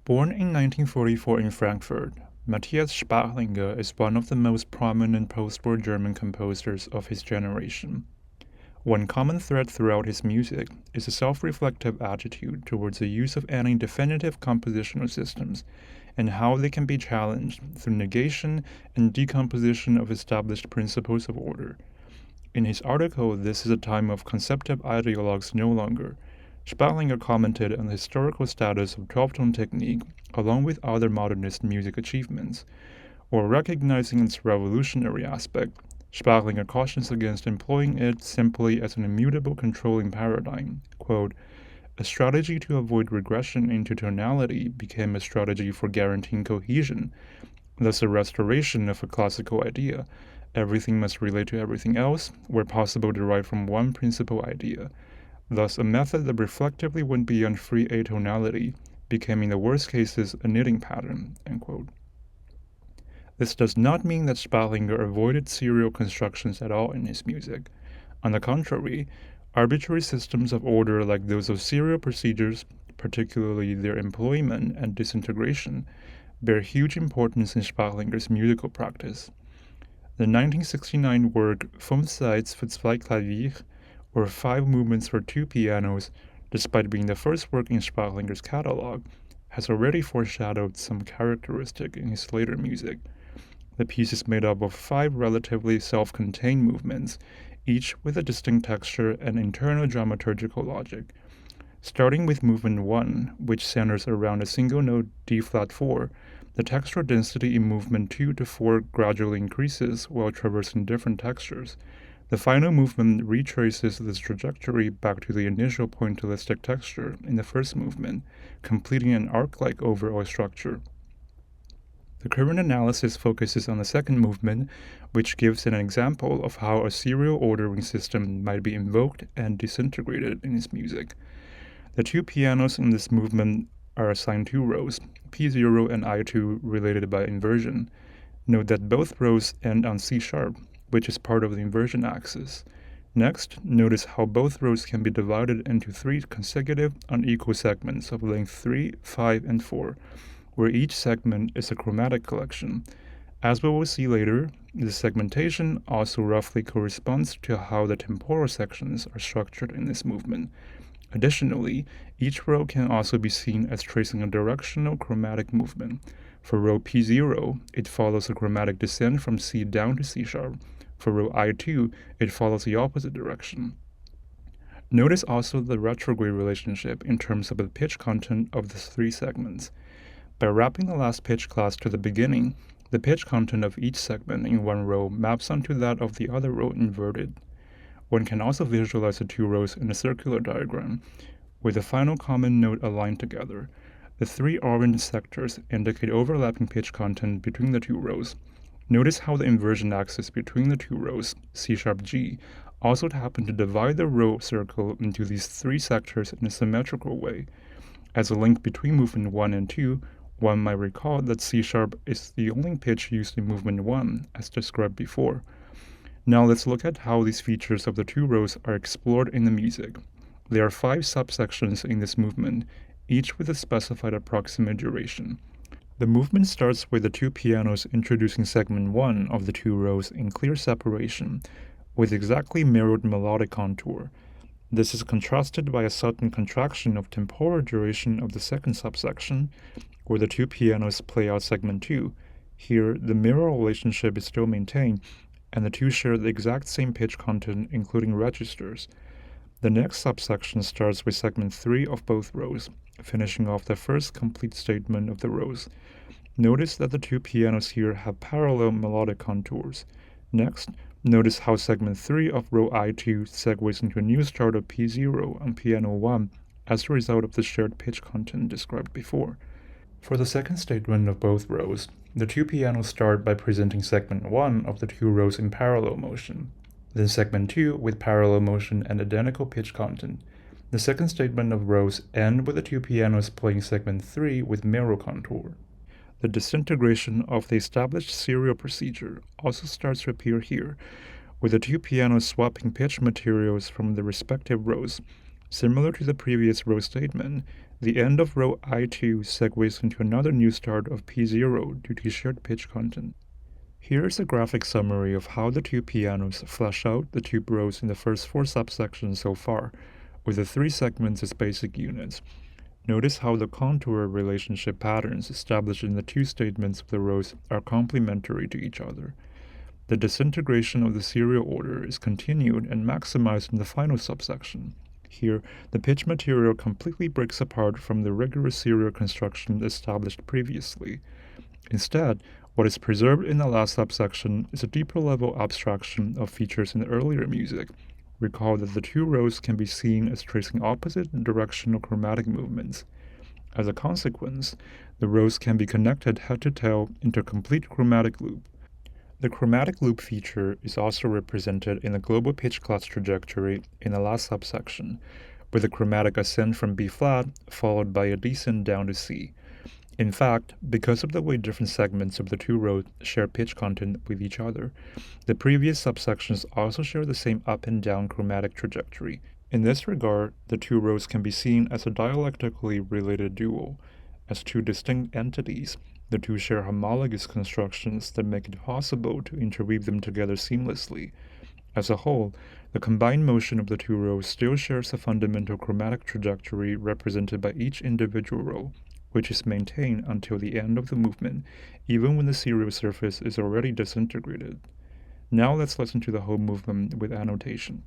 Born in 1944 in Frankfurt, Mathias Spahlinger is one of the most prominent post-war German composers of his generation. One common thread throughout his music is a self-reflective attitude towards the use of any definitive compositional systems and how they can be challenged through negation and decomposition of established principles of order. In his article, "This is a Time of Conceptive Ideologues No Longer," Spahlinger commented on the historical status of 12-tone technique along with other modernist music achievements. While recognizing its revolutionary aspect, Spahlinger cautions against employing it simply as an immutable controlling paradigm. Quote, "A strategy to avoid regression into tonality became a strategy for guaranteeing cohesion, thus a restoration of a classical idea. Everything must relate to everything else, where possible derived from one principal idea. Thus, a method that reflectively went beyond free atonality became in the worst cases a knitting pattern." End quote. This does not mean that Spahlinger avoided serial constructions at all in his music. On the contrary, arbitrary systems of order like those of serial procedures, particularly their employment and disintegration, bear huge importance in Spahlinger's musical practice. The 1969 work "Fünf, sätze für zwei klaviere," or Five Movements for Two Pianos, despite being the first work in Spahlinger's catalogue, has already foreshadowed some characteristic in his later music. The piece is made up of 5 relatively self-contained movements, each with a distinct texture and internal dramaturgical logic. Starting with movement 1, which centers around a single note D-flat 4, the textural density in movement 2 to 4 gradually increases while traversing different textures. The final movement retraces this trajectory back to the initial pointillistic texture in the first movement, completing an arc-like overall structure. The current analysis focuses on the second movement, which gives an example of how a serial ordering system might be invoked and disintegrated in his music. The 2 pianos in this movement are assigned 2 rows, P0 and I2 related by inversion. Note that both rows end on C sharp, which is part of the inversion axis. Next, notice how both rows can be divided into 3 consecutive unequal segments of length 3, 5, and 4, where each segment is a chromatic collection. As we will see later, this segmentation also roughly corresponds to how the temporal sections are structured in this movement. Additionally, each row can also be seen as tracing a directional chromatic movement. For row P0, it follows a chromatic descent from C down to C sharp. For row I2, it follows the opposite direction. Notice also the retrograde relationship in terms of the pitch content of the 3 segments. By wrapping the last pitch class to the beginning, the pitch content of each segment in one row maps onto that of the other row inverted. One can also visualize the 2 rows in a circular diagram, with the final common note aligned together. The 3 orange sectors indicate overlapping pitch content between the 2 rows. Notice how the inversion axis between the 2 rows, C#G, also happen to divide the row circle into these 3 sectors in a symmetrical way. As a link between movement 1 and 2, one might recall that C# is the only pitch used in movement 1, as described before. Now let's look at how these features of the 2 rows are explored in the music. There are 5 subsections in this movement, each with a specified approximate duration. The movement starts with the 2 pianos introducing segment 1 of the 2 rows in clear separation, with exactly mirrored melodic contour. This is contrasted by a sudden contraction of temporal duration of the second subsection, where the 2 pianos play out segment 2. Here, the mirror relationship is still maintained, and the 2 share the exact same pitch content, including registers. The next subsection starts with segment 3 of both rows, finishing off the first complete statement of the rows. Notice that the 2 pianos here have parallel melodic contours. Next, notice how segment 3 of row I2 segues into a new start of P0 on piano 1 as a result of the shared pitch content described before. For the second statement of both rows, the 2 pianos start by presenting segment 1 of the 2 rows in parallel motion, then segment 2 with parallel motion and identical pitch content. The second statement of rows end with the 2 pianos playing segment 3 with mirror contour. The disintegration of the established serial procedure also starts to appear here, with the 2 pianos swapping pitch materials from the respective rows. Similar to the previous row statement, the end of row I2 segues into another new start of P0 due to shared pitch content. Here is a graphic summary of how the two pianos flesh out the tube rows in the first 4 subsections so far, with the 3 segments as basic units. Notice how the contour relationship patterns established in the 2 statements of the rows are complementary to each other. The disintegration of the serial order is continued and maximized in the final subsection. Here, the pitch material completely breaks apart from the rigorous serial construction established previously. Instead, what is preserved in the last subsection is a deeper level abstraction of features in the earlier music. Recall that the 2 rows can be seen as tracing opposite directional chromatic movements. As a consequence, the rows can be connected head to tail into a complete chromatic loop. The chromatic loop feature is also represented in the global pitch class trajectory in the last subsection, with a chromatic ascent from B flat followed by a descent down to C. In fact, because of the way different segments of the 2 rows share pitch content with each other, the previous subsections also share the same up and down chromatic trajectory. In this regard, the 2 rows can be seen as a dialectically related duo. As 2 distinct entities, the 2 share homologous constructions that make it possible to interweave them together seamlessly. As a whole, the combined motion of the 2 rows still shares a fundamental chromatic trajectory represented by each individual row, which is maintained until the end of the movement, even when the serial surface is already disintegrated. Now let's listen to the whole movement with annotation.